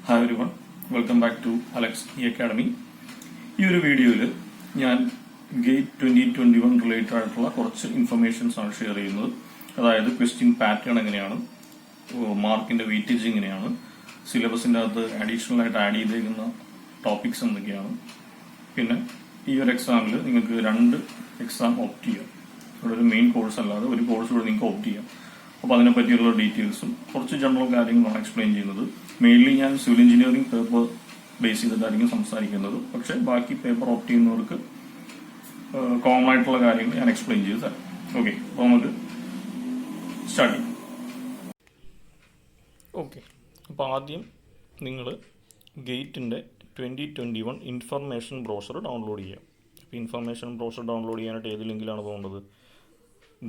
Hi everyone, welcome back to Alex academy. ഈ ഒരു വീഡിയോയിൽ ഞാൻ ഗേറ്റ് 2021 റിലേറ്റഡ് ആയിട്ടുള്ള കുറച്ച് ഇൻഫർമേഷൻസ് ആണ് ഷെയർ ചെയ്യുന്നത്. അതായത് ക്വസ്റ്റ്യൻ പാറ്റേൺ എങ്ങനെയാണ്, മാർക്കിന്റെ വെയിറ്റേജ് എങ്ങനെയാണ്, സിലബസിൻ്റെ അകത്ത് അഡീഷണൽ ആയിട്ട് ആഡ് ചെയ്തേക്കുന്ന ടോപ്പിക്സ് എന്തൊക്കെയാണ്, പിന്നെ ഈ ഒരു എക്സാമിൽ നിങ്ങൾക്ക് 2 എക്സാം ഓപ്റ്റ് ചെയ്യാം. ഇവിടെ ഒരു മെയിൻ കോഴ്സ് അല്ലാതെ ഒരു കോഴ്സ് കൂടെ നിങ്ങൾക്ക് ഓപ്റ്റ് ചെയ്യാം. അപ്പോൾ അതിനെ പറ്റിയുള്ള ഡീറ്റെയിൽസും കുറച്ച് ജനറൽ കാര്യങ്ങളാണ് എക്സ്പ്ലെയിൻ ചെയ്യുന്നത്. മെയിൻലി ഞാൻ സിവിൽ എഞ്ചിനീയറിംഗ് പേപ്പർ ബേസ് ചെയ്തിട്ടായിരിക്കും സംസാരിക്കുന്നത്. പക്ഷെ ബാക്കി പേപ്പർ ഓപ്റ്റ് ചെയ്യുന്നവർക്ക് കോമൺ ആയിട്ടുള്ള കാര്യങ്ങൾ ഞാൻ എക്സ്പ്ലെയിൻ ചെയ്ത് തരാം. ഓക്കെ, അപ്പോൾ നമുക്ക് സ്റ്റാർട്ട് ചെയ്യാം. ഓക്കെ, അപ്പോൾ ആദ്യം നിങ്ങൾ ഗേറ്റിൻ്റെ 2021 ഇൻഫർമേഷൻ ബ്രോഷർ ഡൗൺലോഡ് ചെയ്യാം. അപ്പോൾ ഇൻഫർമേഷൻ ബ്രോഷർ ഡൗൺലോഡ് ചെയ്യാനായിട്ട് ഏത് ലിങ്കിലാണ് പോകുന്നത്?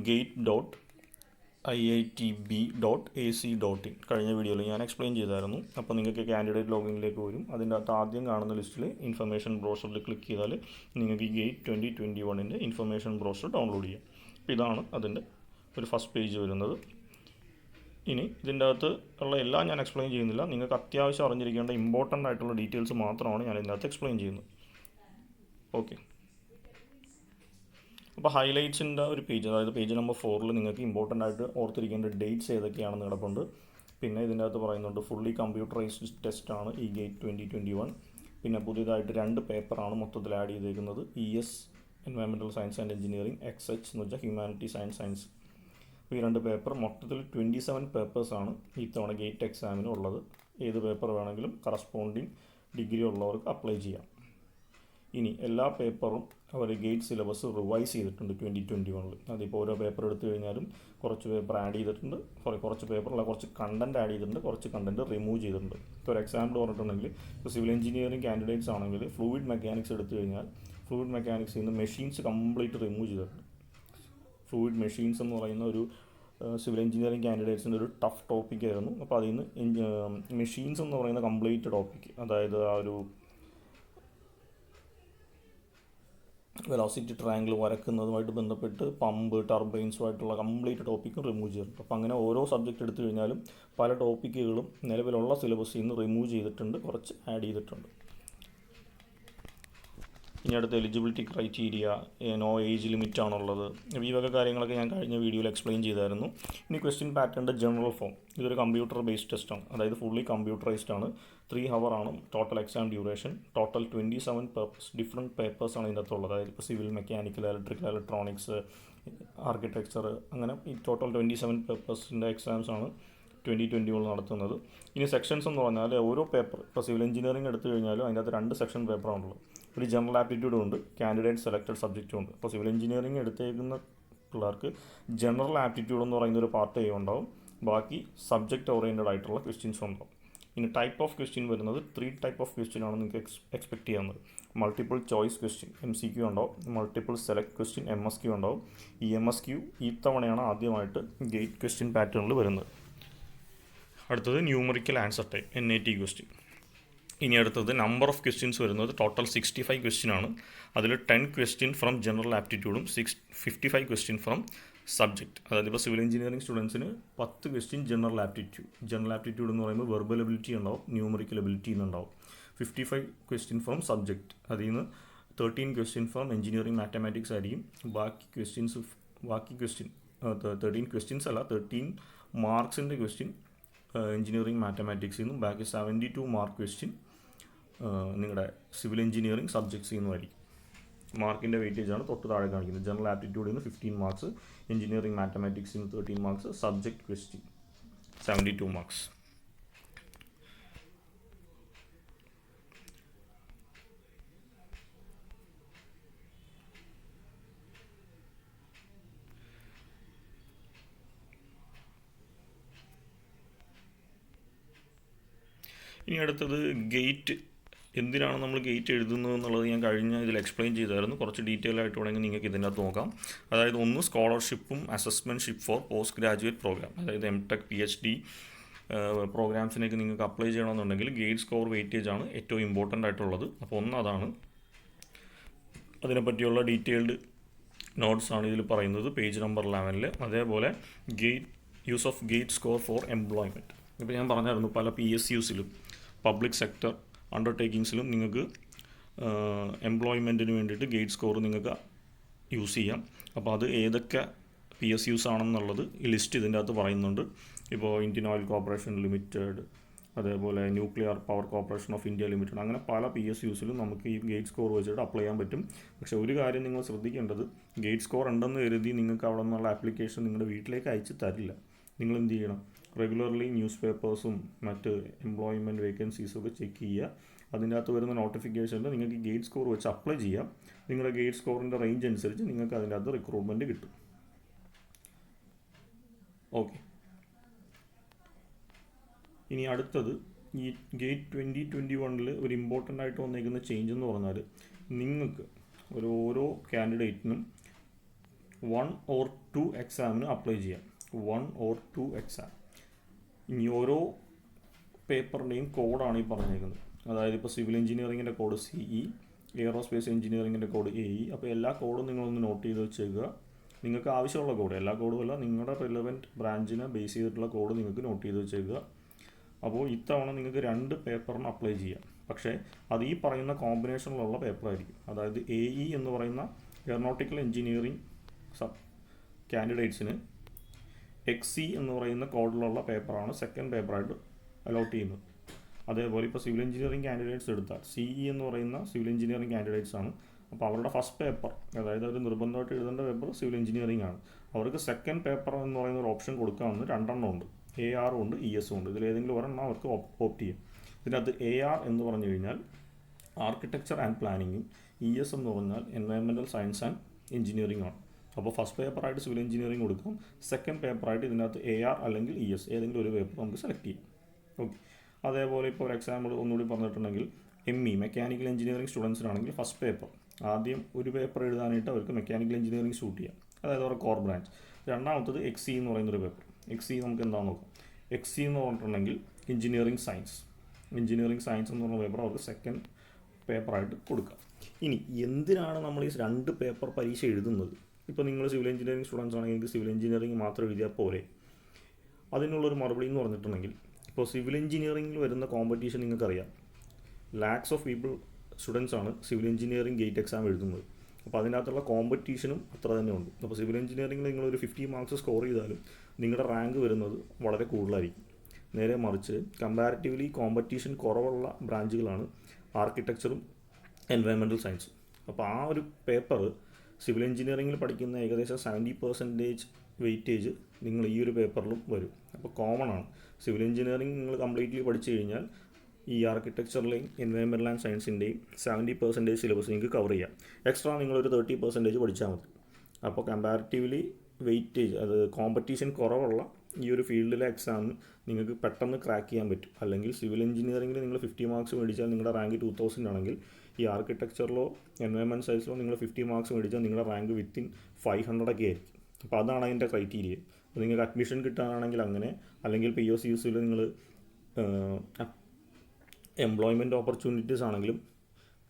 gate.iitb.ac.in. കഴിഞ്ഞ വീഡിയോയിൽ ഞാൻ എക്സ്പ്ലെയിൻ ചെയ്തായിരുന്നു. അപ്പോൾ നിങ്ങൾക്ക് കാൻഡിഡേറ്റ് ലോഗിനിലേക്ക് വരും. അതിൻ്റെ അകത്ത് ആദ്യം കാണുന്ന ലിസ്റ്റിൽ ഇൻഫർമേഷൻ ബ്രോഷറിൽ ക്ലിക്ക് ചെയ്താൽ നിങ്ങൾക്ക് ഗേറ്റ് 2021 ഇൻഫർമേഷൻ ബ്രോഷർ ഡൗൺലോഡ് ചെയ്യാം. അപ്പോൾ ഇതാണ് അതിൻ്റെ ഒരു ഫസ്റ്റ് പേജ് വരുന്നത്. ഇനി ഇതിൻ്റെ അകത്ത് ഉള്ള എല്ലാം ഞാൻ എക്സ്പ്ലെയിൻ ചെയ്യുന്നില്ല. നിങ്ങൾക്ക് അത്യാവശ്യം അറിഞ്ഞിരിക്കേണ്ട ഇമ്പോർട്ടൻ്റ് ആയിട്ടുള്ള ഡീറ്റെയിൽസ് മാത്രമാണ് ഞാൻ ഇതിൻ്റെ അകത്ത് എക്സ്പ്ലെയിൻ ചെയ്യുന്നത്. ഓക്കെ, അപ്പോൾ ഹൈലൈറ്റ്സിൻ്റെ ഒരു പേജ്, അതായത് പേജ് നമ്പർ 4 നിങ്ങൾക്ക് ഇമ്പോർട്ടൻ്റ് ആയിട്ട് ഓർത്തിരിക്കേണ്ട ഡേറ്റ്സ് ഏതൊക്കെയാണെന്ന് കിടപ്പുണ്ട്. പിന്നെ ഇതിൻ്റെ അകത്ത് പറയുന്നുണ്ട് ഫുള്ളി കമ്പ്യൂട്ടറൈസ്ഡ് ടെസ്റ്റാണ് ഈ ഗേറ്റ് 2021. പിന്നെ പുതിയതായിട്ട് 2 പേപ്പറാണ് മൊത്തത്തിൽ ആഡ് ചെയ്തേക്കുന്നത്. ES environmental science and engineering, XH എന്ന് വെച്ചാൽ ഹ്യൂമാനിറ്റീസ് ആൻഡ് സയൻസ്. ഈ 2 പേപ്പർ മൊത്തത്തിൽ 27 പേപ്പേഴ്സാണ് ഈ തവണ ഗേറ്റ് എക്സാമിന് ഉള്ളത്. ഏത് പേപ്പർ വേണമെങ്കിലും കറസ്പോണ്ടിങ് ഡിഗ്രി ഉള്ളവർക്ക് അപ്ലൈ ചെയ്യാം. ഇനി എല്ലാ പേപ്പറും അവർ ഗേറ്റ് സിലബസ് റിവൈസ് ചെയ്തിട്ടുണ്ട് 2021. അതിപ്പോൾ ഓരോ പേപ്പർ എടുത്തു കഴിഞ്ഞാലും കുറച്ച് പേപ്പർ ആഡ് ചെയ്തിട്ടുണ്ട്, കുറച്ച് പേപ്പറിൽ കുറച്ച് കണ്ടൻറ്റ് ആഡ് ചെയ്തിട്ടുണ്ട്, കുറച്ച് കണ്ടൻറ്റ് റിമൂവ് ചെയ്തിട്ടുണ്ട്. ഇപ്പോൾ ഒരു എക്സാമ്പിൾ പറഞ്ഞിട്ടുണ്ടെങ്കിൽ, ഇപ്പോൾ സിവിൽ എഞ്ചിനീയറിംഗ് കാൻഡിഡേറ്റ്സ് ആണെങ്കിൽ ഫ്ലൂയിഡ് മെക്കാനിക്സ് എടുത്തു കഴിഞ്ഞാൽ ഫ്ലൂയിഡ് മെക്കാനിക്സിൽ നിന്ന് മെഷീൻസ് കംപ്ലീറ്റ് റിമൂവ് ചെയ്തിട്ടുണ്ട്. ഫ്ലൂയിഡ് മെഷീൻസ് എന്ന് പറയുന്ന ഒരു സിവിൽ എഞ്ചിനീയറിംഗ് കാൻഡിഡേറ്റ്സിൻ്റെ ഒരു ടഫ് ടോപ്പിക്കായിരുന്നു. അപ്പോൾ അതിൽ നിന്ന് മെഷീൻസ് എന്ന് പറയുന്ന കംപ്ലീറ്റ് ടോപ്പിക്ക്, അതായത് ആ ഒരു വെലോസിറ്റി ട്രയാങ്കിൾ വരക്കുന്നതുമായിട്ട് ബന്ധപ്പെട്ട് പമ്പ് ടർബൈൻസുമായിട്ടുള്ള കംപ്ലീറ്റ് ടോപ്പിക്കും റിമൂവ് ചെയ്തിട്ടുണ്ട്. അപ്പോൾ അങ്ങനെ ഓരോ സബ്ജക്റ്റ് എടുത്തു കഴിഞ്ഞാലും പല ടോപ്പിക്കുകളും നിലവിലുള്ള സിലബസിൽ നിന്ന് റിമൂവ് ചെയ്തിട്ടുണ്ട്, കുറച്ച് ആഡ് ചെയ്തിട്ടുണ്ട്. ഇനി അടുത്ത eligibility criteria, no age limit ആണുള്ളത്. ഈ വക കാര്യങ്ങളൊക്കെ ഞാൻ കഴിഞ്ഞ വീഡിയോയിൽ എക്സ്പ്ലെയിൻ ചെയ്തായിരുന്നു. ഇനി ക്വസ്റ്റ്യൻ പാറ്റേണിൻ്റെ ജനറൽ ഫോം. ഇതൊരു കമ്പ്യൂട്ടർ ബേസ്ഡ് ടെസ്റ്റാണ്, അതായത് ഫുള്ളി കമ്പ്യൂട്ടറൈസ്ഡ് ആണ്. 3 hour ആണ് total exam duration. Total 27 different പേപ്പേഴ്സാണ് ഇതിൻ്റെ അകത്തുള്ളത്. അതായത് ഇപ്പോൾ civil, mechanical, electrical, electronics, architecture, അങ്ങനെ ഈ ടോട്ടൽ 27 പേപ്പേഴ്സിൻ്റെ എക്സാംസാണ് 2021 നടത്തുന്നത്. ഇനി സെക്ഷൻസ് എന്ന് പറഞ്ഞാൽ ഓരോ പേപ്പർ, ഇപ്പോൾ സിവിൽ എഞ്ചിനീയറിംഗ് എടുത്തു കഴിഞ്ഞാലും അതിൻ്റെ അകത്ത് 2 സെക്ഷൻ പേപ്പറാണുള്ളത്. ഒരു ജനറൽ ആപ്റ്റിറ്റ്യൂഡും ഉണ്ട്, കാൻഡിഡേറ്റ് സെലക്ടഡ് സബ്ജക്റ്റും ഉണ്ട്. അപ്പോൾ സിവിൽ എഞ്ചിനീയറിംഗ് എടുത്തേക്കുന്ന പിള്ളേർക്ക് ജനറൽ ആപ്റ്റിറ്റ്യൂഡ് എന്ന് പറയുന്ന ഒരു പാർട്ട് ഉണ്ടാവും, ബാക്കി സബ്ജക്റ്റ് ഓറിയൻറ്റഡ് ആയിട്ടുള്ള ക്വസ്റ്റ്യൻസും ഉണ്ടാവും. ഇനി ടൈപ്പ് ഓഫ് ക്വസ്റ്റ്യൻ വരുന്നത് 3 ടൈപ്പ് ഓഫ് ക്വസ്റ്റ്യൻ ആണ് നിങ്ങൾക്ക് എക്സ്പെക്ട് ചെയ്യാവുന്നത്. മൾട്ടിപ്പിൾ ചോയ്സ് ക്വസ്റ്റ്യൻ MCQ ഉണ്ടാവും, മൾട്ടിപ്പിൾ സെലക്ട് ക്വസ്റ്റ്യൻ MSQ ഉണ്ടാവും. ഈ MSQ ഈ തവണയാണ് ആദ്യമായിട്ട് ഗേറ്റ് ക്വസ്റ്റ്യൻ പാറ്റേണിൽ വരുന്നത്. അടുത്തത് numerical answer type NAT question. ഇനി അടുത്തത് നമ്പർ ഓഫ് ക്വസ്റ്റ്യൻസ് വരുന്നത് ടോട്ടൽ 65 ക്വസ്റ്റ്യൻ ആണ്. അതിൽ 10 ക്വസ്റ്റ്യൻ ഫ്രം ജനറൽ ആപ്റ്റിറ്റ്യൂഡും 55 ക്വസ്റ്റ്യൻ ഫ്രം സബ്ജക്റ്റ്. അതായത് ഇപ്പോൾ സിവിൽ എഞ്ചിനീയറിംഗ് സ്റ്റുഡൻസിന് 10 ക്വസ്റ്റ്യൻ ജനറൽ ആപ്റ്റിറ്റ്യൂഡ് എന്ന് പറയുമ്പോൾ വെർബൽ എബിലിറ്റി ഉണ്ടാവും, ന്യൂമറിക്കൽ എബിലിറ്റി എന്നുണ്ടാവും. 55 ക്വസ്റ്റ്യൻ ഫ്രം സബ്ജക്റ്റ്, അതിൽ നിന്ന് 13 ക്വസ്റ്റ്യൻ ഫ്രം എഞ്ചിനീയറിംഗ് മാത്തമാറ്റിക്സ് ആയിരിക്കും. ബാക്കി ക്വസ്റ്റ്യൻ 13 ക്വസ്റ്റ്യൻസ് അല്ല, 13 മാർക്സിൻ്റെ ക്വസ്റ്റ്യൻ എഞ്ചിനീയറിംഗ് മാത്തമാറ്റിക്സിൽ നിന്നും, ബാക്കി 72 മാർക്ക് ക്വസ്റ്റ്യൻ നിങ്ങളുടെ സിവിൽ എഞ്ചിനീയറിംഗ് സബ്ജക്ട്സിൽ നിന്നുമായിരിക്കും. മാർക്കിൻ്റെ വെയിറ്റേജ് ആണ് തൊട്ട് താഴെ കാണിക്കുന്നത്. ജനറൽ ആപ്റ്റിറ്റ്യൂഡിൽ നിന്ന് 15 മാർക്സ്, എഞ്ചിനീയറിംഗ് മാത്തമാറ്റിക്സിൽ നിന്ന് 13 മാർക്സ്, സബ്ജക്റ്റ് ക്വസ്റ്റ്യൻ 72 മാർക്സ്. ഇനി അടുത്തത് ഗേറ്റ്, എന്തിനാണ് നമ്മൾ ഗേറ്റ് എഴുതുന്നത് എന്നുള്ളത് ഞാൻ കഴിഞ്ഞ ഇതിൽ എക്സ്പ്ലെയിൻ ചെയ്തായിരുന്നു. കുറച്ച് ഡീറ്റെയിൽ ആയിട്ട് വേണമെങ്കിൽ നിങ്ങൾക്ക് ഇതിൻ്റെ അകത്ത് നോക്കാം. അതായത് ഒന്ന് സ്കോളർഷിപ്പും അസസ്മെൻറ്റ്ഷിപ്പ് ഫോർ പോസ്റ്റ് ഗ്രാജുവേറ്റ് പ്രോഗ്രാം, അതായത് MTech PhD പ്രോഗ്രാംസിനേക്ക് നിങ്ങൾക്ക് അപ്ലൈ ചെയ്യണമെന്നുണ്ടെങ്കിൽ ഗേറ്റ് സ്കോർ വെയിറ്റേജ് ആണ് ഏറ്റവും ഇമ്പോർട്ടൻ്റ് ആയിട്ടുള്ളത്. അപ്പോൾ ഒന്ന് അതാണ്. അതിനെപ്പറ്റിയുള്ള ഡീറ്റെയിൽഡ് നോട്ട്സാണ് ഇതിൽ പറയുന്നത് പേജ് നമ്പർ 11. അതേപോലെ use of gate score four employment. ഇപ്പോൾ ഞാൻ പറഞ്ഞായിരുന്നു പല PSUസിലും പബ്ലിക് സെക്ടർ അണ്ടർടേക്കിങ്സിലും നിങ്ങൾക്ക് എംപ്ലോയ്മെൻറ്റിന് വേണ്ടിയിട്ട് ഗേറ്റ് സ്കോർ നിങ്ങൾക്ക് യൂസ് ചെയ്യാം. അപ്പോൾ അത് ഏതൊക്കെ PSUs ആണെന്നുള്ളത് ഈ ലിസ്റ്റ് ഇതിൻ്റെ അകത്ത് പറയുന്നുണ്ട്. ഇപ്പോൾ ഇന്ത്യൻ ഓയിൽ കോർപ്പറേഷൻ ലിമിറ്റഡ്, അതേപോലെ nuclear power corporation of India limited, അങ്ങനെ പല PSUസിലും നമുക്ക് ഈ ഗേറ്റ് സ്കോർ വെച്ചിട്ട് അപ്ലൈ ചെയ്യാൻ പറ്റും. പക്ഷേ ഒരു കാര്യം നിങ്ങൾ ശ്രദ്ധിക്കേണ്ടത്, ഗേറ്റ് സ്കോർ ഉണ്ടെന്ന് കരുതി നിങ്ങൾക്ക് അവിടെ നിന്നുള്ള ആപ്ലിക്കേഷൻ നിങ്ങളുടെ വീട്ടിലേക്ക് അയച്ച് തരില്ല. നിങ്ങൾ എന്ത് ചെയ്യണം, റെഗുലർലി ന്യൂസ് പേപ്പേഴ്സും മറ്റ് എംപ്ലോയ്മെൻറ്റ് വേക്കൻസീസും ഒക്കെ ചെക്ക് ചെയ്യുക. അതിൻ്റെ അകത്ത് വരുന്ന നോട്ടിഫിക്കേഷനിൽ നിങ്ങൾക്ക് ഗേറ്റ് സ്കോർ വെച്ച് അപ്ലൈ ചെയ്യാം. നിങ്ങളുടെ ഗേറ്റ് സ്കോറിൻ്റെ റേഞ്ച് അനുസരിച്ച് നിങ്ങൾക്ക് അതിൻ്റെ അകത്ത് റിക്രൂട്ട്മെൻറ്റ് കിട്ടും. ഓക്കെ, ഇനി അടുത്തത് ഈ ഗേറ്റ് 2021 ഒരു ഇമ്പോർട്ടൻ്റ് ആയിട്ട് വന്നിരിക്കുന്ന ചേഞ്ച് എന്ന് പറഞ്ഞാൽ, നിങ്ങൾക്ക് ഓരോ കാൻഡിഡേറ്റിനും 1 or 2 എക്സാമിന് അപ്ലൈ ചെയ്യാം. 1 or 2 എക്സാം. ഇനി ഓരോ പേപ്പറിൻ്റെയും കോഡാണ് ഈ പറഞ്ഞേക്കുന്നത്. അതായത് ഇപ്പോൾ സിവിൽ എഞ്ചിനീയറിങ്ങിൻ്റെ കോഡ് CE, എയറോസ്പേസ് എഞ്ചിനീയറിങ്ങിൻ്റെ കോഡ് AE. അപ്പോൾ എല്ലാ കോഡും നിങ്ങളൊന്ന് നോട്ട് ചെയ്ത് വെച്ചേക്കുക. നിങ്ങൾക്ക് ആവശ്യമുള്ള കോഡ്, എല്ലാ കോഡും അല്ല, നിങ്ങളുടെ റിലവൻറ്റ് ബ്രാഞ്ചിനെ ബേസ് ചെയ്തിട്ടുള്ള കോഡ് നിങ്ങൾക്ക് നോട്ട് ചെയ്ത് വെച്ചേക്കുക. അപ്പോൾ ഇത്തവണ നിങ്ങൾക്ക് 2 പേപ്പറിന് അപ്ലൈ ചെയ്യാം. പക്ഷേ അത് ഈ പറയുന്ന കോമ്പിനേഷനിലുള്ള പേപ്പറായിരിക്കും. അതായത് AE എന്ന് പറയുന്ന എയറോനോട്ടിക്കൽ എഞ്ചിനീയറിംഗ് കാൻഡിഡേറ്റ്സിന് XE എന്ന് പറയുന്ന കോഡിലുള്ള പേപ്പറാണ് സെക്കൻഡ് പേപ്പറായിട്ട് അലോട്ട് ചെയ്യുന്നത്. അതേപോലെ ഇപ്പോൾ സിവിൽ എഞ്ചിനീയറിംഗ് കാൻഡിഡേറ്റ്സ് എടുത്താൽ CE എന്ന് പറയുന്ന സിവിൽ എഞ്ചിനീയറിംഗ് കാൻഡിഡേറ്റ്സ് ആണ്. അപ്പോൾ അവരുടെ ഫസ്റ്റ് പേപ്പർ, അതായത് അവർ നിർബന്ധമായിട്ട് എഴുതേണ്ട പേപ്പർ സിവിൽ എഞ്ചിനീയറിംഗ് ആണ്. അവർക്ക് സെക്കൻഡ് പേപ്പർ എന്ന് പറയുന്ന ഒരു ഓപ്ഷൻ കൊടുക്കാമെന്ന് 2 എണ്ണം ഉണ്ട്. AR ഉണ്ട്, ES ഉണ്ട്. ഇതിലേതെങ്കിലും ഒരെണ്ണം അവർക്ക് ഓപ്റ്റ് ചെയ്യും. ഇതിനകത്ത് AR എന്ന് പറഞ്ഞു കഴിഞ്ഞാൽ ആർക്കിടെക്ചർ ആൻഡ് പ്ലാനിങ്ങും, ES എന്ന് പറഞ്ഞാൽ എൻവയൺമെൻറ്റൽ സയൻസ് ആൻഡ് എഞ്ചിനീയറിംഗ് ആണ്. അപ്പോൾ ഫസ്റ്റ് പേപ്പറായിട്ട് സിവിൽ എഞ്ചിനീയറിംഗ് കൊടുക്കാം. സെക്കൻഡ് പേപ്പറായിട്ട് ഇതിനകത്ത് AR അല്ലെങ്കിൽ ES ഏതെങ്കിലും ഒരു പേപ്പർ നമുക്ക് സെലക്ട് ചെയ്യാം. ഓക്കെ, അതേപോലെ ഇപ്പോൾ ഒരു എക്സാമ്പിൾ ഒന്നുകൂടി പറഞ്ഞിട്ടുണ്ടെങ്കിൽ ME മെക്കാനിക്കൽ എഞ്ചിനീയറിംഗ് സ്റ്റുഡൻസിനാണെങ്കിൽ ഫസ്റ്റ് പേപ്പർ ആദ്യം ഒരു പേപ്പർ എഴുതാനായിട്ട് അവർക്ക് മെക്കാനിക്കൽ എഞ്ചിനീയറിംഗ് ഷൂട്ട് ചെയ്യാം, അതായത് അവരുടെ കോർ ബ്രാഞ്ച്. രണ്ടാമത്തത് XE എന്ന് പറയുന്നൊരു പേപ്പർ. XE നമുക്ക് എന്താണെന്ന് നോക്കാം. XE എന്ന് പറഞ്ഞിട്ടുണ്ടെങ്കിൽ എഞ്ചിനീയറിംഗ് സയൻസ് എന്ന് പറഞ്ഞ പേപ്പർ അവർക്ക് സെക്കൻഡ് പേപ്പറായിട്ട് കൊടുക്കാം. ഇനി എന്തിനാണ് നമ്മൾ ഈ 2 പേപ്പർ പരീക്ഷ എഴുതുന്നത്? ഇപ്പോൾ നിങ്ങൾ സിവിൽ എഞ്ചിനീയറിംഗ് സ്റ്റുഡൻസ് ആണെങ്കിൽ സിവിൽ എഞ്ചിനീയറിംഗ് മാത്രം എഴുതിയാൽ പോരെ? അതിനുള്ളൊരു മറുപടി എന്ന് പറഞ്ഞിട്ടുണ്ടെങ്കിൽ, ഇപ്പോൾ സിവിൽ എഞ്ചിനീയറിംഗിൽ വരുന്ന കോമ്പറ്റീഷൻ നിങ്ങൾക്കറിയാം. ലാക്സ് ഓഫ് പീപ്പിൾ സ്റ്റുഡൻസാണ് സിവിൽ എഞ്ചിനീയറിംഗ് ഗേറ്റ് എക്സാം എഴുതുന്നത്. അപ്പോൾ അതിനകത്തുള്ള കോമ്പറ്റീഷനും അത്ര തന്നെ ഉണ്ട്. അപ്പോൾ സിവിൽ എഞ്ചിനീയറിംഗിൽ നിങ്ങളൊരു 50 മാർക്സ് സ്കോർ ചെയ്താലും നിങ്ങളുടെ റാങ്ക് വരുന്നത് വളരെ കൂടുതലായിരിക്കും. നേരെ മറിച്ച് കമ്പാരിറ്റീവ്ലി കോമ്പറ്റീഷൻ കുറവുള്ള ബ്രാഞ്ചുകളാണ് ആർക്കിടെക്ചറും എൻവയൺമെൻറ്റൽ സയൻസും. അപ്പോൾ ആ ഒരു പേപ്പർ സിവിൽ എഞ്ചിനീയറിംഗിൽ പഠിക്കുന്ന ഏകദേശം 70% വെയിറ്റേജ് നിങ്ങൾ ഈ ഒരു പേപ്പറിലും വരും. അപ്പോൾ കോമൺ ആണ്. സിവിൽ എഞ്ചിനീയറിംഗ് നിങ്ങൾ കംപ്ലീറ്റ്ലി പഠിച്ചു കഴിഞ്ഞാൽ ഈ ആർക്കിടെക്ചറിലെയും എൻവയൺമെൻറ്റൽ ആൻഡ് സയൻസിൻ്റെയും 70% സിലബസ് നിങ്ങൾക്ക് കവർ ചെയ്യാം. എക്സ്ട്രാ നിങ്ങളൊരു 30% പഠിച്ചാൽ മതി. അപ്പോൾ കമ്പാരിറ്റീവ്ലി വെയിറ്റേജ്, അത് കോമ്പറ്റീഷൻ കുറവുള്ള ഈ ഒരു ഫീൽഡിലെ എക്സാം നിങ്ങൾക്ക് പെട്ടെന്ന് ക്രാക്ക് ചെയ്യാൻ പറ്റും. അല്ലെങ്കിൽ സിവിൽ എഞ്ചിനീയറിംഗിൽ നിങ്ങൾ 50 മാർക്സ് മേടിച്ചാൽ നിങ്ങളുടെ റാങ്ക് 2000 ആണെങ്കിൽ, ഈ ആർക്കിടെക്ചറിലോ എൻവയൺമെൻറ്റ് സയൻസിലോ നിങ്ങൾ 50 മാർക്സ് മേടിച്ചാൽ നിങ്ങളുടെ റാങ്ക് വിത്തിൻ 500 ഒക്കെ ആയിരിക്കും. അപ്പോൾ അതാണ് അതിൻ്റെ ക്രൈറ്റീരിയ. അപ്പോൾ നിങ്ങൾക്ക് അഡ്മിഷൻ കിട്ടാനാണെങ്കിൽ അങ്ങനെ, അല്ലെങ്കിൽ POCUസിൽ നിങ്ങൾ എംപ്ലോയ്മെൻറ്റ് ഓപ്പർച്യൂണിറ്റീസ് ആണെങ്കിലും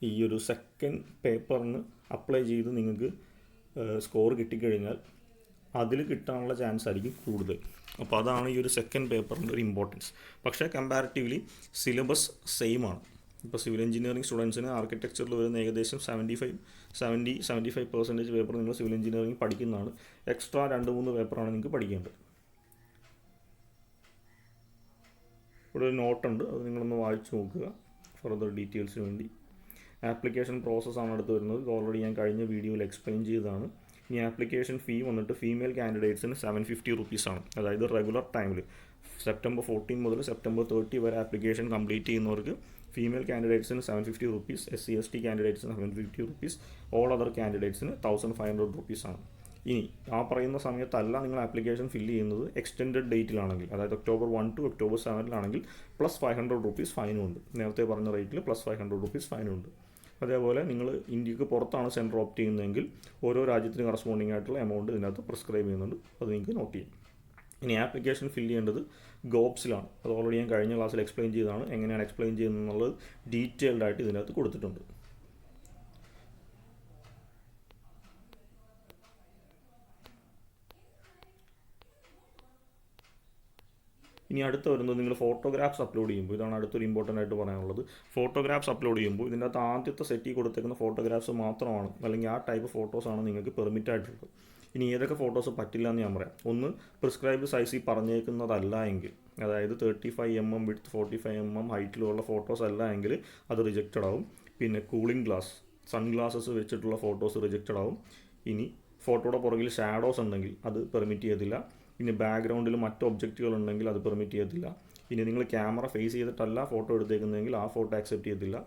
ഈ ഒരു സെക്കൻഡ് പേപ്പറിന് അപ്ലൈ ചെയ്ത് നിങ്ങൾക്ക് സ്കോർ കിട്ടിക്കഴിഞ്ഞാൽ അതിൽ കിട്ടാനുള്ള ചാൻസ് ആയിരിക്കും കൂടുതൽ. അപ്പോൾ അതാണ് ഈ ഒരു സെക്കൻഡ് പേപ്പറിൻ്റെ ഒരു ഇമ്പോർട്ടൻസ്. പക്ഷേ കമ്പാരിറ്റീവ്ലി സിലബസ് സെയിം ആണ്. ഇപ്പോൾ സിവിൽ എഞ്ചിനീയറിംഗ് സ്റ്റുഡൻസിന് ആർക്കിടെക്ചറിൽ വരുന്ന ഏകദേശം 75% പേപ്പർ നിങ്ങൾ സിവിൽ എഞ്ചിനീയറിംഗ് പഠിക്കുന്നതാണ്. എക്സ്ട്രാ 2-3 പേപ്പറാണ് നിങ്ങൾക്ക് പഠിക്കേണ്ടത്. ഇവിടെ ഒരു നോട്ടുണ്ട്, അത് നിങ്ങളൊന്ന് വായിച്ച് നോക്കുക ഫർദർ ഡീറ്റെയിൽസിന് വേണ്ടി. ആപ്ലിക്കേഷൻ പ്രോസസ്സാണ് അടുത്ത് വരുന്നത്. ഇത് ഓൾറെഡി ഞാൻ കഴിഞ്ഞ വീഡിയോയിൽ എക്സ്പ്ലെയിൻ ചെയ്തതാണ്. ഇനി ആപ്ലിക്കേഷൻ ഫീ വന്നിട്ട് ഫീമെയിൽ കാൻഡിഡേറ്റ്സിന് 750 റുപ്പീസാണ്. അതായത് റെഗുലർ ടൈമിൽ September 14 മുതൽ September 30 വരെ ആപ്ലിക്കേഷൻ കംപ്ലീറ്റ് ചെയ്യുന്നവർക്ക് ഫീമെയിൽ കാൻഡിഡേറ്റ്സിന് 750 റുപ്പീസ്, SC/ST കാൻഡിഡേറ്റ്സിന് 750 റുപ്പീസ്, ഓൾ അതർ കാൻഡിഡേറ്റ്സിന് 1500 റുപ്പീസാണ്. ഇനി ആ പറയുന്ന സമയത്തല്ല നിങ്ങൾ ആപ്ലിക്കേഷൻ ഫില്ല് ചെയ്യുന്നത്, എക്സ്റ്റെൻഡഡ് ഡേറ്റിലാണെങ്കിൽ, അതായത് October 1 to October 7 plus 500 rupees ഫൈനും ഉണ്ട്. നേരത്തെ പറഞ്ഞ റേറ്റിൽ പ്ലസ് 500 റുപ്പീസ് ഫൈനുണ്ട്. അതേപോലെ നിങ്ങൾ ഇന്ത്യക്ക് പുറത്താണ് സെൻറ്റർ ഓപ്റ്റ് ചെയ്യുന്നതെങ്കിൽ ഓരോ രാജ്യത്തിന് കറസ്പോണ്ടിങ് ആയിട്ടുള്ള എമൗണ്ട് ഇതിനകത്ത് പ്രിസ്ക്രൈബ് ചെയ്യുന്നുണ്ട്. അത് നിങ്ങൾക്ക് നോട്ട് ചെയ്യാം. ഇനി ആപ്ലിക്കേഷൻ ഫില്ല് ചെയ്യേണ്ടത് ഗോപ്സിലാണ്. അത് ഓൾറെഡി ഞാൻ കഴിഞ്ഞ ക്ലാസ്സിൽ എക്സ്പ്ലെയിൻ ചെയ്തതാണ്. എങ്ങനെയാണ് എക്സ്പ്ലെയിൻ ചെയ്യുന്നത് എന്നുള്ളത് ഡീറ്റെയിൽഡ് ആയിട്ട് ഇതിനകത്ത് കൊടുത്തിട്ടുണ്ട്. ഇനി അടുത്ത് വരുന്നത് നിങ്ങൾ ഫോട്ടോഗ്രാഫ്സ് അപ്ലോഡ് ചെയ്യുമ്പോൾ, ഇതാണ് അടുത്തൊരു ഇമ്പോർട്ടൻ്റ് ആയിട്ട് പറയാനുള്ളത്. ഫോട്ടോഗ്രാഫ്സ് അപ്ലോഡ് ചെയ്യുമ്പോൾ ഇതിൻ്റെ അകത്ത് ആദ്യത്തെ സെറ്റിൽ കൊടുത്തേക്കുന്ന ഫോട്ടോഗ്രാഫ്സ് മാത്രമാണ്, അല്ലെങ്കിൽ ആ ടൈപ്പ് ഫോട്ടോസാണ് നിങ്ങൾക്ക് പെർമിറ്റ് ആയിട്ടുള്ളത്. ഇനി ഏതൊക്കെ ഫോട്ടോസ് പറ്റില്ല എന്ന് ഞാൻ പറയാം. ഒന്ന്, പ്രിസ്ക്രൈബ് സൈസിൽ പറഞ്ഞേക്കുന്നതല്ല എങ്കിൽ, അതായത് 35mm വിഡ്ത്ത് 45mm ഹൈറ്റിലുള്ള ഫോട്ടോസ് അല്ല എങ്കിൽ അത് റിജക്റ്റഡ് ആവും. പിന്നെ കൂളിംഗ് ഗ്ലാസ്, സൺഗ്ലാസസ് വെച്ചിട്ടുള്ള ഫോട്ടോസ് റിജക്റ്റഡ് ആവും. ഇനി ഫോട്ടോയുടെ പുറകിൽ ഷാഡോസ് ഉണ്ടെങ്കിൽ അത് പെർമിറ്റ് ചെയ്യത്തില്ല. ഇനി ബാക്ക്ഗ്രൗണ്ടിൽ മറ്റ് ഒബ്ജക്റ്റുകൾ ഉണ്ടെങ്കിൽ അത് പെർമിറ്റ് ചെയ്യത്തില്ല. ഇനി നിങ്ങൾ ക്യാമറ ഫേസ് ചെയ്തിട്ടല്ല ഫോട്ടോ എടുത്തേക്കുന്നതെങ്കിൽ ആ ഫോട്ടോ ആക്സെപ്റ്റ് ചെയ്യത്തില്ല.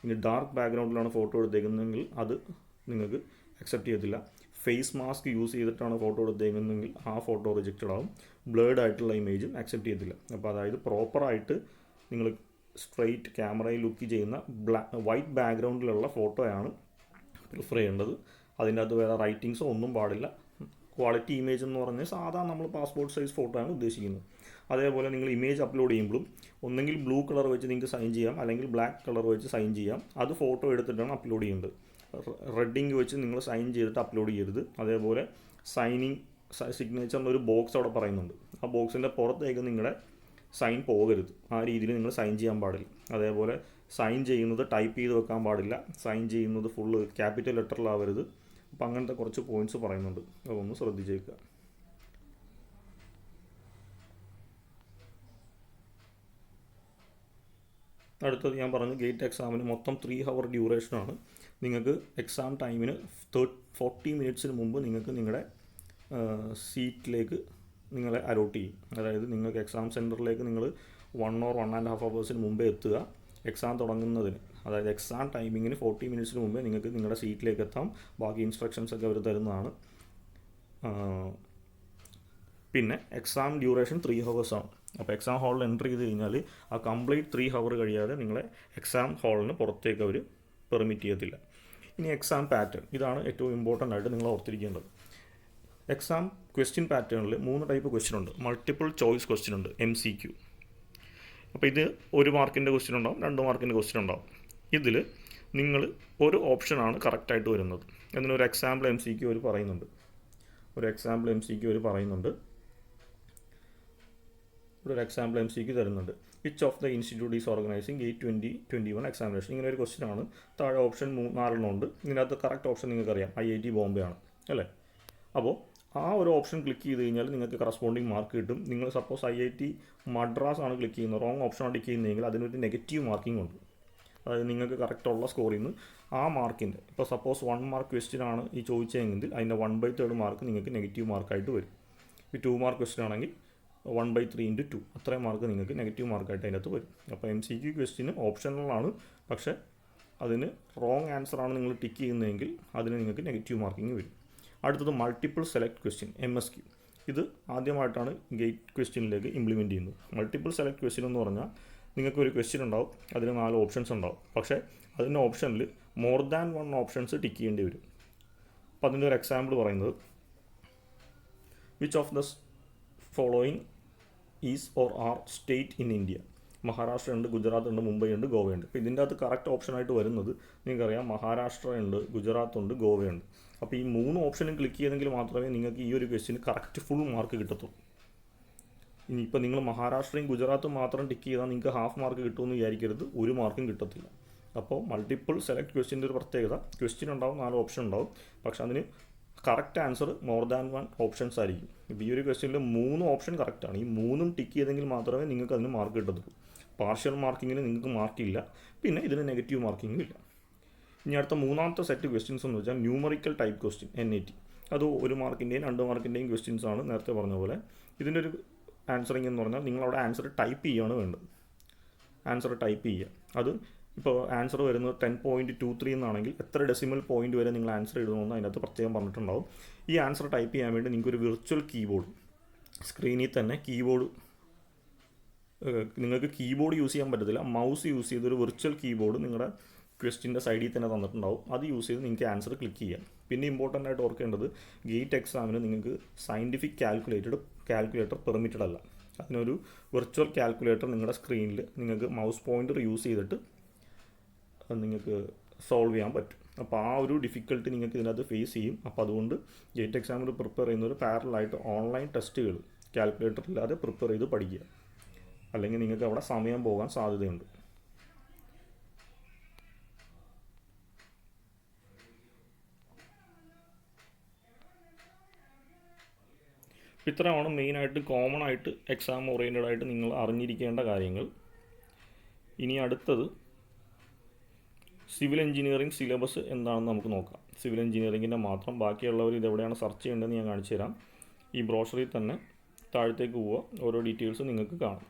ഇനി ഡാർക്ക് ബാക്ക്ഗ്രൗണ്ടിലാണ് ഫോട്ടോ എടുത്തേക്കുന്നതെങ്കിൽ അത് നിങ്ങൾക്ക് അക്സെപ്റ്റ് ചെയ്യത്തില്ല. ഫേസ് മാസ്ക് യൂസ് ചെയ്തിട്ടാണ് ഫോട്ടോ എടുത്തേക്കുന്നതെങ്കിൽ ആ ഫോട്ടോ റിജക്റ്റഡ് ആവും. ബ്ലേഡ് ആയിട്ടുള്ള ഇമേജും അക്സെപ്റ്റ് ചെയ്യത്തില്ല. അപ്പോൾ അതായത് പ്രോപ്പറായിട്ട് നിങ്ങൾ സ്ട്രെയിറ്റ് ക്യാമറയിൽ ലുക്ക് ചെയ്യുന്ന വൈറ്റ് ബാക്ക്ഗ്രൗണ്ടിലുള്ള ഫോട്ടോയാണ് പ്രിഫർ ചെയ്യേണ്ടത്. അതിൻ്റെ അകത്ത് വേറെ റൈറ്റിങ്സോ ഒന്നും പാടില്ല. ക്വാളിറ്റി ഇമേജ് എന്ന് പറഞ്ഞാൽ സാധാരണ നമ്മൾ പാസ്പോർട്ട് സൈസ് ഫോട്ടോ ആണ് ഉദ്ദേശിക്കുന്നത്. അതേപോലെ നിങ്ങൾ ഇമേജ് അപ്ലോഡ് ചെയ്യുമ്പോഴും ഒന്നെങ്കിൽ ബ്ലൂ കളർ വെച്ച് നിങ്ങൾക്ക് സൈൻ ചെയ്യാം, അല്ലെങ്കിൽ ബ്ലാക്ക് കളർ വെച്ച് സൈൻ ചെയ്യാം. അത് ഫോട്ടോ എടുത്തിട്ടാണ് അപ്ലോഡ് ചെയ്യേണ്ടത്. റെഡിങ് വെച്ച് നിങ്ങൾ സൈൻ ചെയ്തിട്ട് അപ്ലോഡ് ചെയ്യരുത്. അതേപോലെ സൈനിങ് സിഗ്നേച്ചറിൻ്റെ ഒരു ബോക്സ് അവിടെ പറയുന്നുണ്ട്. ആ ബോക്സിൻ്റെ പുറത്തേക്ക് നിങ്ങളുടെ സൈൻ പോകരുത്. ആ രീതിയിൽ നിങ്ങൾ സൈൻ ചെയ്യാൻ പാടില്ല. അതേപോലെ സൈൻ ചെയ്യുന്നത് ടൈപ്പ് ചെയ്ത് വെക്കാൻ പാടില്ല. സൈൻ ചെയ്യുന്നത് ഫുള്ള് ക്യാപിറ്റൽ ലെറ്ററിലാവരുത്. അപ്പം അങ്ങനത്തെ കുറച്ച് പോയിൻറ്റ്സ് പറയുന്നുണ്ട്, അതൊന്ന് ശ്രദ്ധിച്ചേക്കുക. അടുത്തത് ഞാൻ പറഞ്ഞു, ഗേറ്റ് എക്സാമിന് മൊത്തം 3 hour ഡ്യൂറേഷനാണ്. നിങ്ങൾക്ക് എക്സാം ടൈമിന് 40 minutesന് മുമ്പ് നിങ്ങൾക്ക് നിങ്ങളുടെ സീറ്റിലേക്ക് നിങ്ങളെ അലോട്ട് ചെയ്യും. അതായത് നിങ്ങൾക്ക് എക്സാം സെൻറ്ററിലേക്ക് നിങ്ങൾ 1 or 1.5 hours മുമ്പേ എത്തുക. എക്സാം തുടങ്ങുന്നതിന്, അതായത് എക്സാം ടൈമിങ്ങിന് 40 minutesന് മുമ്പേ നിങ്ങൾക്ക് നിങ്ങളുടെ സീറ്റിലേക്ക് എത്താം. ബാക്കി ഇൻസ്ട്രക്ഷൻസ് ഒക്കെ അവർ തരുന്നതാണ്. പിന്നെ എക്സാം ഡ്യൂറേഷൻ 3 hours ആണ്. അപ്പോൾ എക്സാം ഹാളിൽ എൻ്റർ ചെയ്ത് കഴിഞ്ഞാൽ ആ കംപ്ലീറ്റ് 3 hour കഴിയാതെ നിങ്ങളെ എക്സാം ഹാളിന് പുറത്തേക്ക് അവർ പെർമിറ്റ് ചെയ്യത്തില്ല. ഇനി എക്സാം പാറ്റേൺ, ഇതാണ് ഏറ്റവും ഇമ്പോർട്ടൻ്റ് ആയിട്ട് നിങ്ങൾ ഓർത്തിരിക്കേണ്ടത്. എക്സാം ക്വസ്റ്റ്യൻ പാറ്റേണിൽ 3 ടൈപ്പ് ക്വസ്റ്റ്യൻ ഉണ്ട്. മൾട്ടിപ്പിൾ ചോയ്സ് ക്വസ്റ്റ്യൻ ഉണ്ട്, MCQ. അപ്പോൾ ഇത് 1 മാർക്കിൻ്റെ ക്വസ്റ്റ്യൻ ഉണ്ടാവും, 2 മാർക്കിൻ്റെ ക്വസ്റ്റ്യൻ ഉണ്ടാവും. ഇതിൽ നിങ്ങൾ ഒരു ഓപ്ഷനാണ് കറക്റ്റായിട്ട് വരുന്നത്. അതിനൊരു എക്സാമ്പിൾ MCQ അവർ പറയുന്നുണ്ട്. ഒരു എക്സാമ്പിൾ MCQ തരുന്നുണ്ട്. Which of the institute is organising 8/20/21 examination. ഇങ്ങനെ ഒരു ക്വസ്റ്റ്യൻ ആണ്. താഴെ ഓപ്ഷൻ 4 ഉണ്ട്. ഇതിനകത്ത് കറക്റ്റ് ഓപ്ഷൻ നിങ്ങൾക്കറിയാം, IIT ബോംബെ ആണ് അല്ലേ. അപ്പോൾ ആ ഒരു ഓപ്ഷൻ ക്ലിക്ക് ചെയ്ത് കഴിഞ്ഞാൽ നിങ്ങൾക്ക് കറസ്പോണ്ടിങ് മാർക്ക് കിട്ടും. നിങ്ങൾ സപ്പോസ് IIT മദ്രാസ് ആണ് ക്ലിക്ക് ചെയ്യുന്നത്, റോങ് ഓപ്ഷനാണ് ക്ലിക്ക് ചെയ്യുന്നതെങ്കിൽ അതിനൊരു നെഗറ്റീവ് മാർക്കിംഗ് ഉണ്ട്. അതായത് നിങ്ങൾക്ക് കറക്റ്റുള്ള സ്കോറിൽ നിന്ന് ആ മാർക്കിൻ്റെ, ഇപ്പോൾ സപ്പോസ് 1 മാർക്ക് ക്വസ്റ്റ്യൻ ആണ് ഈ ചോദിച്ചതെങ്കിൽ അതിൻ്റെ 1/3 മാർക്ക് നിങ്ങൾക്ക് നെഗറ്റീവ് മാർക്കായിട്ട് വരും. ഈ 2 മാർക്ക് ക്വസ്റ്റ്യൻ ആണെങ്കിൽ 1/3 × 2 അത്രയും മാർക്ക് നിങ്ങൾക്ക് നെഗറ്റീവ് മാർക്കായിട്ട് അതിനകത്ത് വരും. അപ്പോൾ MCQ ക്വസ്റ്റ്യന് ഓപ്ഷണലാണ്, പക്ഷേ അതിന് റോങ് ആൻസറാണ് നിങ്ങൾ ടിക്ക് ചെയ്യുന്നതെങ്കിൽ അതിന് നിങ്ങൾക്ക് നെഗറ്റീവ് മാർക്കിംഗ് വരും. അടുത്തത് മൾട്ടിപ്പിൾ സെലക്ട് ക്വസ്റ്റ്യൻ, MSQ. ഇത് ആദ്യമായിട്ടാണ് ഗേറ്റ് ക്വസ്റ്റ്യനിലേക്ക് ഇംപ്ലിമെൻറ്റ് ചെയ്യുന്നത്. മൾട്ടിപ്പിൾ സെലക്ട് ക്വസ്റ്റ്യൻ എന്ന് പറഞ്ഞാൽ നിങ്ങൾക്കൊരു ക്വസ്റ്റ്യൻ ഉണ്ടാവും, അതിന് 4 ഓപ്ഷൻസ് ഉണ്ടാവും. പക്ഷേ അതിൻ്റെ ഓപ്ഷനിൽ മോർ ദാൻ 1 ഓപ്ഷൻസ് ടിക്ക് ചെയ്യേണ്ടി വരും. അപ്പോൾ അതിൻ്റെ ഒരു എക്സാമ്പിൾ പറയുന്നത്, which of the following is or are state in India. Maharashtra ഉണ്ട്, ഗുജറാത്ത് ഉണ്ട്, മുംബൈ ഉണ്ട്, ഗോവയുണ്ട്. അപ്പോൾ ഇതിൻ്റെ അകത്ത് കറക്റ്റ് ഓപ്ഷനായിട്ട് വരുന്നത് നിങ്ങൾക്കറിയാം, മഹാരാഷ്ട്ര ഉണ്ട്, ഗുജറാത്ത് ഉണ്ട്, ഗോവയുണ്ട്. അപ്പോൾ ഈ 3 ഓപ്ഷനും ക്ലിക്ക് ചെയ്തെങ്കിൽ മാത്രമേ നിങ്ങൾക്ക് ഈ ഒരു ക്വസ്റ്റ്യന് കറക്റ്റ് ഫുൾ മാർക്ക് കിട്ടത്തുള്ളൂ. ഇനിയിപ്പോൾ നിങ്ങൾ മഹാരാഷ്ട്രയും ഗുജറാത്തും മാത്രം ടിക്ക് ചെയ്താൽ നിങ്ങൾക്ക് ഹാഫ് മാർക്ക് കിട്ടുമെന്ന് വിചാരിക്കരുത്, 1 മാർക്കും കിട്ടത്തില്ല. അപ്പോൾ മൾട്ടിപ്പിൾ സെലക്ട് ക്വസ്റ്റ്യൻ്റെ ഒരു പ്രത്യേകത, ക്വസ്റ്റ്യൻ ഉണ്ടാവും, 4 ഓപ്ഷൻ ഉണ്ടാവും, പക്ഷേ അതിന് correct answer more than 1 options ആയിരിക്കും. ഇപ്പോൾ ഈ ഒരു ക്വസ്റ്റ്യനിൽ 3 ഓപ്ഷൻ കറക്റ്റാണ്. ഈ 3ഉം ടിക്ക് ചെയ്തെങ്കിൽ മാത്രമേ നിങ്ങൾക്ക് അതിന് മാർക്ക് കിട്ടത്തുള്ളൂ. പാർഷ്യൽ മാർക്കിങ്ങിന് നിങ്ങൾക്ക് മാർക്കില്ല, പിന്നെ ഇതിന് നെഗറ്റീവ് മാർക്കിങ്ങും ഇല്ല. ഇനി അടുത്ത 3ാമത്തെ സെറ്റ് ക്വസ്റ്റ്യൻസ് എന്ന് വെച്ചാൽ ന്യൂമറിക്കൽ ടൈപ്പ് ക്വസ്റ്റ്യൻ, NAT. അത് 1 മാർക്കിൻ്റെയും 2 മാർക്കിൻ്റെയും ക്വസ്റ്റ്യൻസ് ആണ്, നേരത്തെ പറഞ്ഞ പോലെ. ഇതിൻ്റെ ഒരു ആൻസറിങ് എന്ന് പറഞ്ഞാൽ നിങ്ങളവിടെ ആൻസർ ടൈപ്പ് ചെയ്യുകയാണ് വേണ്ടത്. ആൻസർ ടൈപ്പ് ചെയ്യുക. അത് ഇപ്പോൾ ആൻസർ വരുന്നത് 10.23 എന്നാണെങ്കിൽ എത്ര ഡെസിമൽ പോയിന്റ് വരെ നിങ്ങൾ ആൻസർ എഴുതണമെന്ന് അതിനകത്ത് പ്രത്യേകം പറഞ്ഞിട്ടുണ്ടാവും. ഈ ആൻസർ ടൈപ്പ് ചെയ്യാൻ വേണ്ടി നിങ്ങൾക്കൊരു വിർച്വൽ കീബോർഡ്, സ്ക്രീനിൽ തന്നെ കീബോർഡ്, നിങ്ങൾക്ക് കീബോർഡ് യൂസ് ചെയ്യാൻ പറ്റത്തില്ല, മൗസ് യൂസ് ചെയ്തൊരു വിർച്വൽ കീബോർഡ് നിങ്ങളുടെ ക്വസ്റ്റിൻ്റെ സൈഡിൽ തന്നെ തന്നിട്ടുണ്ടാവും. അത് യൂസ് ചെയ്ത് നിങ്ങൾക്ക് ആൻസർ ക്ലിക്ക് ചെയ്യാം. പിന്നെ ഇമ്പോർട്ടൻ്റ് ആയിട്ട് ഓർക്കേണ്ടത്, ഗേറ്റ് എക്സാമിന് നിങ്ങൾക്ക് സയൻറ്റിഫിക് കാൽക്കുലേറ്റർ പെർമിറ്റഡ് അല്ല. അതിനൊരു വിർച്വൽ കാൽക്കുലേറ്റർ നിങ്ങളുടെ സ്ക്രീനിൽ നിങ്ങൾക്ക് മൗസ് പോയിൻ്റർ യൂസ് ചെയ്തിട്ട് നിങ്ങൾക്ക് സോൾവ് ചെയ്യാൻ പറ്റും. അപ്പോൾ ആ ഒരു ഡിഫിക്കൽട്ടി നിങ്ങൾക്ക് ഇതിനകത്ത് ഫേസ് ചെയ്യും. അപ്പോൾ അതുകൊണ്ട് ഗേറ്റ് എക്സാമിന് പ്രിപ്പയർ ചെയ്യുന്നവർ പാരലായിട്ട് ഓൺലൈൻ ടെസ്റ്റുകൾ കാൽക്കുലേറ്റർ ഇല്ലാതെ പ്രിപ്പയർ ചെയ്ത് പഠിക്കുക. അല്ലെങ്കിൽ നിങ്ങൾക്ക് അവിടെ സമയം പോകാൻ സാധ്യതയുണ്ട്. ഇത്രയാണ് മെയിനായിട്ട് കോമൺ ആയിട്ട് എക്സാം ഓറിയൻറ്റഡ് ആയിട്ട് നിങ്ങൾ അറിഞ്ഞിരിക്കേണ്ട കാര്യങ്ങൾ. ഇനി അടുത്തത് സിവിൽ എഞ്ചിനീയറിംഗ് സിലബസ് എന്താണെന്ന് നമുക്ക് നോക്കാം. സിവിൽ എഞ്ചിനീയറിംഗിൻ്റെ മാത്രം, ബാക്കിയുള്ളവർ ഇതെവിടെയാണ് സെർച്ച് ചെയ്യേണ്ടതെന്ന് ഞാൻ കാണിച്ചു തരാം. ഈ ബ്രോഷറിൽ തന്നെ താഴത്തേക്ക് പോവുക, ഓരോ ഡീറ്റെയിൽസ് നിങ്ങൾക്ക് കാണാം.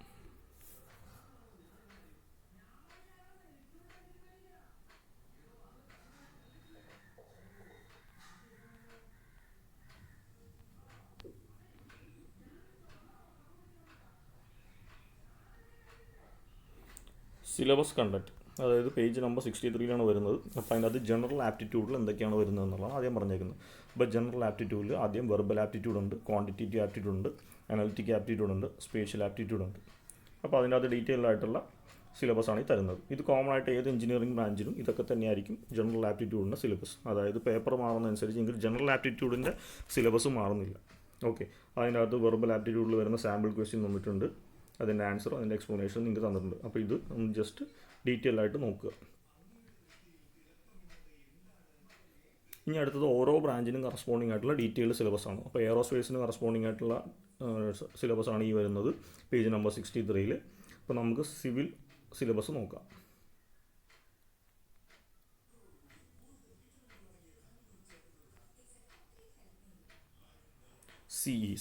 സിലബസ് കണ്ടക്ട്, അതായത് പേജ് നമ്പർ 63 വരുന്നത്. അപ്പോൾ അതിനകത്ത് ജനറൽ ആപ്റ്റിറ്റ്യൂഡിൽ എന്തൊക്കെയാണ് വരുന്നത് എന്നുള്ളതാണ് ആദ്യം പറഞ്ഞേക്കുന്നത്. അപ്പോൾ ജനറൽ ആപ്റ്റിറ്റ്യൂഡിൽ ആദ്യം വെർബൽ ആപ്റ്റിറ്റ്യൂഡ് ഉണ്ട്, ക്വാണ്ടിറ്റേറ്റീവ് ആപ്റ്റിറ്റ്യൂഡ് ഉണ്ട്, അനലിറ്റിക് ആപ്റ്റിറ്റ്യൂഡ് ഉണ്ട്, സ്പേഷ്യൽ ആപ്റ്റിറ്റ്യൂഡ് ഉണ്ട്. അപ്പോൾ അതിനകത്ത് ഡീറ്റെയിൽഡ് ആയിട്ടുള്ള സിലബസാണ് ഈ തരുന്നത്. ഇത് കോമൺ ആയിട്ട് ഏത് എഞ്ചിനീയറിംഗ് ബ്രാഞ്ചിലും ഇതൊക്കെ തന്നെയായിരിക്കും ജനറൽ ആപ്റ്റിറ്റ്യൂഡിൻ്റെ സിലബസ്. അതായത് പേപ്പർ മാറുന്നതനുസരിച്ച് എങ്കിൽ ജനറൽ ആപ്റ്റിറ്റ്യൂഡിൻ്റെ സിലബസ് മാറുന്നില്ല. ഓക്കെ, അതിനകത്ത് വെർബൽ ആപ്റ്റിറ്റ്യൂഡിൽ വരുന്ന സാമ്പിൾ ക്വസ്റ്റ്യൻ തന്നിട്ടുണ്ട്, അതിൻ്റെ ആൻസർ, അതിൻ്റെ എക്സ്പ്ലനേഷൻ നിങ്ങൾക്ക് തന്നിട്ടുണ്ട്. അപ്പോൾ ഇത് ഒന്ന് ജസ്റ്റ് ഡീറ്റെയിൽ ആയിട്ട് നോക്കുക. ഇനി അടുത്തത് ഓരോ ബ്രാഞ്ചിനും കറസ്പോണ്ടിങ് ആയിട്ടുള്ള ഡീറ്റെയിൽഡ് സിലബസാണ്. അപ്പോൾ എയറോസ്പേസിന് കറസ്പോണ്ടിങ് ആയിട്ടുള്ള സിലബസാണ് ഈ വരുന്നത് പേജ് നമ്പർ 63. അപ്പോൾ നമുക്ക് സിവിൽ സിലബസ് നോക്കാം.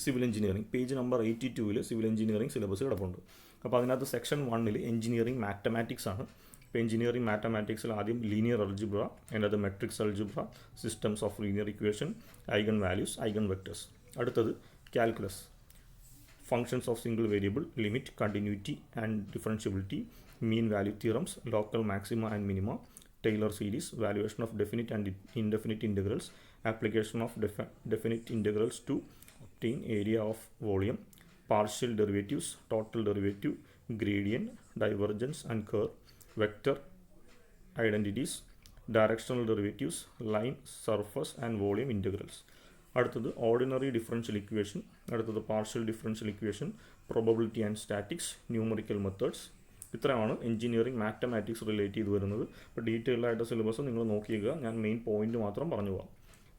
Civil engineering page number 82 civil engineering syllabus കിടപ്പുണ്ട്. അപ്പോൾ അതിനകത്ത് സെക്ഷൻ 1 എഞ്ചിനീയറിംഗ് മാത്തമാറ്റിക്സ് ആണ്. ഇപ്പോൾ എഞ്ചിനീയറിംഗ് മാത്തമാറ്റിക്സിൽ ആദ്യം ലീനിയർ അൾജിബ്ര, അതിനകത്ത് matrix algebra, systems of linear equation, eigen values, eigen vectors. അടുത്തത് calculus, functions of single variable, limit, continuity and differentiability, mean value theorems, local maxima and minima, Taylor series, valuation of definite and indefinite integrals, application of definite integrals to obtain area of volume, partial derivatives, total derivative, gradient, divergence and curve, vector identities, directional derivatives, line, surface and volume integrals. അടുത്തത് ordinary differential equation, അടുത്തത് partial differential equation, probability and statics, numerical methods. ഇത്രയാണ് engineering mathematics relate ചെയ്ത് വരുന്നത്. അപ്പോൾ detailed ആയിട്ട് syllabus നിങ്ങൾ നോക്കിയേക്കുക, ഞാൻ main point മാത്രം പറഞ്ഞു പോകാം.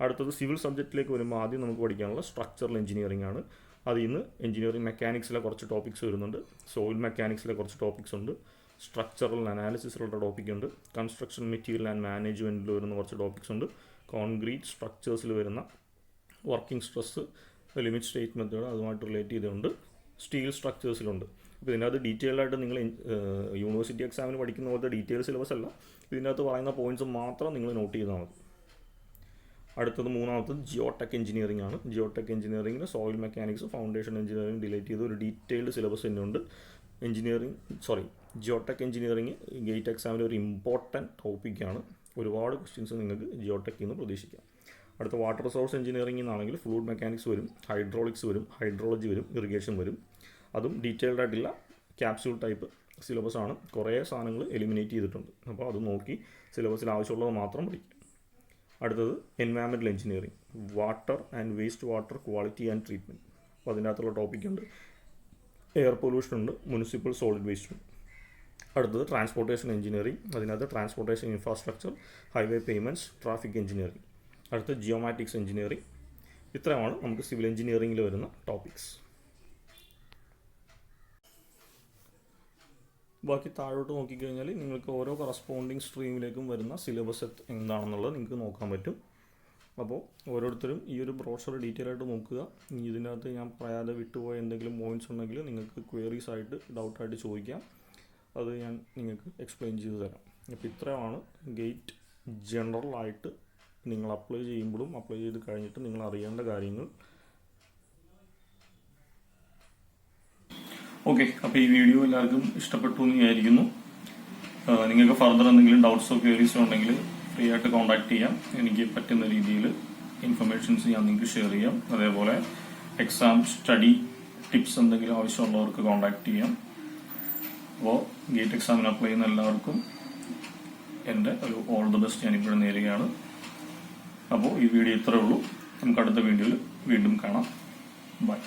അടുത്തത് സിവിൽ സബ്ജക്റ്റിലേക്ക് വരുമ്പോൾ ആദ്യം നമുക്ക് പഠിക്കാനുള്ള സ്ട്രക്ചറൽ എഞ്ചിനീയറിംഗ് ആണ്. അതിൽ നിന്ന് എഞ്ചിനീയറിംഗ് മെക്കാനിക്സിലെ കുറച്ച് ടോപ്പിക്സ് വരുന്നുണ്ട്, സോയിൽ മെക്കാനിക്സിലെ കുറച്ച് ടോപ്പിക്സ് ഉണ്ട്, സ്ട്രക്ചറൽ അനാലിസിസിലുള്ള ടോപ്പിക് ഉണ്ട്, കൺസ്ട്രക്ഷൻ മെറ്റീരിയൽ ആൻഡ് മാനേജ്മെൻറ്റിൽ വരുന്ന കുറച്ച് ടോപ്പിക്സ് ഉണ്ട്, കോൺക്രീറ്റ് സ്ട്രക്ചേഴ്സിൽ വരുന്ന working stress, limit state method അതുമായിട്ട് റിലേറ്റ് ചെയ്തുകൊണ്ട്, സ്റ്റീൽ സ്ട്രക്ചേഴ്സിലുണ്ട്. അപ്പോൾ ഇതിനകത്ത് ഡീറ്റെയിൽഡ് ആയിട്ട് നിങ്ങൾ യൂണിവേഴ്സിറ്റി എക്സാമിന് പഠിക്കുന്ന പോലത്തെ ഡീറ്റെയിൽ സിലബസ് അല്ല, ഇതിനകത്ത് പറയുന്ന പോയിൻറ്റ്സ് മാത്രം നിങ്ങൾ നോട്ട് ചെയ്താൽ മതി. അടുത്തത് മൂന്നാമത്തത് ജിയോടെക് എഞ്ചിനീയറിംഗ് ആണ്. ജിയോടെക് എഞ്ചിനീയറിംഗിൽ soil mechanics, foundation engineering relate ചെയ്ത് ഒരു ഡീറ്റെയിൽഡ് സിലബസ് തന്നെയുണ്ട്. ജിയോടെക് എഞ്ചിനീയറിംഗ് ഗേറ്റ് എക്സാമിൽ ഒരു ഇമ്പോർട്ടൻറ്റ് ടോപ്പിക്കാണ്. ഒരുപാട് ക്വസ്റ്റ്യൻസ് നിങ്ങൾക്ക് ജിയോടെക്കിൽ നിന്ന് പ്രതീക്ഷിക്കാം. അടുത്ത വാട്ടർ റിസോഴ്സ് എഞ്ചിനീയറിംഗിൽ നിന്നാണെങ്കിൽ ഫ്ലൂയിഡ് മെക്കാനിക്സ് വരും, ഹൈഡ്രോളിക്സ് വരും, ഹൈഡ്രോളജി വരും, ഇറിഗേഷൻ വരും. അതും ഡീറ്റെയിൽഡ് ആയിട്ടുള്ള ക്യാപ്സ്യൂൾ ടൈപ്പ് സിലബസ് ആണ്. കുറേ സാധനങ്ങൾ എലിമിനേറ്റ് ചെയ്തിട്ടുണ്ട്. അപ്പോൾ അത് നോക്കി സിലബസിൽ ആവശ്യമുള്ളത് മാത്രം പഠിക്കും. അടുത്തത് environmental engineering, water and waste water quality and treatment. അപ്പോൾ അതിനകത്തുള്ള ടോപ്പിക്കുണ്ട്, എയർ പൊല്യൂഷൻ ഉണ്ട്, മുനിസിപ്പൽ സോളിഡ് വേസ്റ്റ് ഉണ്ട്. അടുത്തത് ട്രാൻസ്പോർട്ടേഷൻ എഞ്ചിനീയറിംഗ്, അതിനകത്ത് transportation infrastructure, highway payments, traffic engineering. അടുത്ത ജിയോമാറ്റിക്സ് എഞ്ചിനീയറിംഗ്. ഇത്രയാണ് നമുക്ക് സിവിൽ എഞ്ചിനീയറിംഗിൽ വരുന്ന ടോപ്പിക്സ്. ബാക്കി താഴോട്ട് നോക്കിക്കഴിഞ്ഞാൽ നിങ്ങൾക്ക് ഓരോ കറസ്പോണ്ടിങ് സ്ട്രീമിലേക്കും വരുന്ന സിലബസ് എന്താണെന്നുള്ളത് നിങ്ങൾക്ക് നോക്കാൻ പറ്റും. അപ്പോൾ ഓരോരുത്തരും ഈ ഒരു ബ്രോഷർ ഡീറ്റെയിൽ ആയിട്ട് നോക്കുക. ഇതിനകത്ത് ഞാൻ പറയാതെ വിട്ടുപോയ എന്തെങ്കിലും പോയിൻറ്റ്സ് ഉണ്ടെങ്കിൽ നിങ്ങൾക്ക് ക്വയറീസ് ആയിട്ട് ഡൗട്ടായിട്ട് ചോദിക്കാം, അത് ഞാൻ നിങ്ങൾക്ക് എക്സ്പ്ലെയിൻ ചെയ്തു തരാം. അപ്പോൾ ഇത്രയാണ് ഗേറ്റ് ജനറൽ ആയിട്ട് നിങ്ങൾ അപ്ലൈ ചെയ്യുമ്പോഴും അപ്ലൈ ചെയ്ത് കഴിഞ്ഞിട്ട് നിങ്ങൾ അറിയേണ്ട കാര്യങ്ങൾ. ഓക്കെ, അപ്പോൾ ഈ വീഡിയോ എല്ലാവർക്കും ഇഷ്ടപ്പെട്ടു എന്ന് വിചാരിക്കുന്നു. നിങ്ങൾക്ക് ഫർദർ എന്തെങ്കിലും ഡൗട്ട്സോ ക്വയറീസോ ഉണ്ടെങ്കിൽ ഫ്രീ ആയിട്ട് കോൺടാക്ട് ചെയ്യാം. എനിക്ക് പറ്റുന്ന രീതിയിൽ ഇൻഫർമേഷൻസ് ഞാൻ നിങ്ങൾക്ക് ഷെയർ ചെയ്യാം. അതേപോലെ എക്സാം സ്റ്റഡി ടിപ്സ് എന്തെങ്കിലും ആവശ്യമുള്ളവർക്ക് കോൺടാക്ട് ചെയ്യാം. അപ്പോൾ ഗേറ്റ് എക്സാമിന് അപ്ലൈ ചെയ്യുന്ന എല്ലാവർക്കും എൻ്റെ ഒരു ഓൾ ദി ബെസ്റ്റ് ഞാനിവിടെ നേരുകയാണ്. അപ്പോൾ ഈ വീഡിയോ ഇത്രയേ ഉള്ളൂ. നമുക്ക് അടുത്ത വീഡിയോയിൽ വീണ്ടും കാണാം. ബൈ.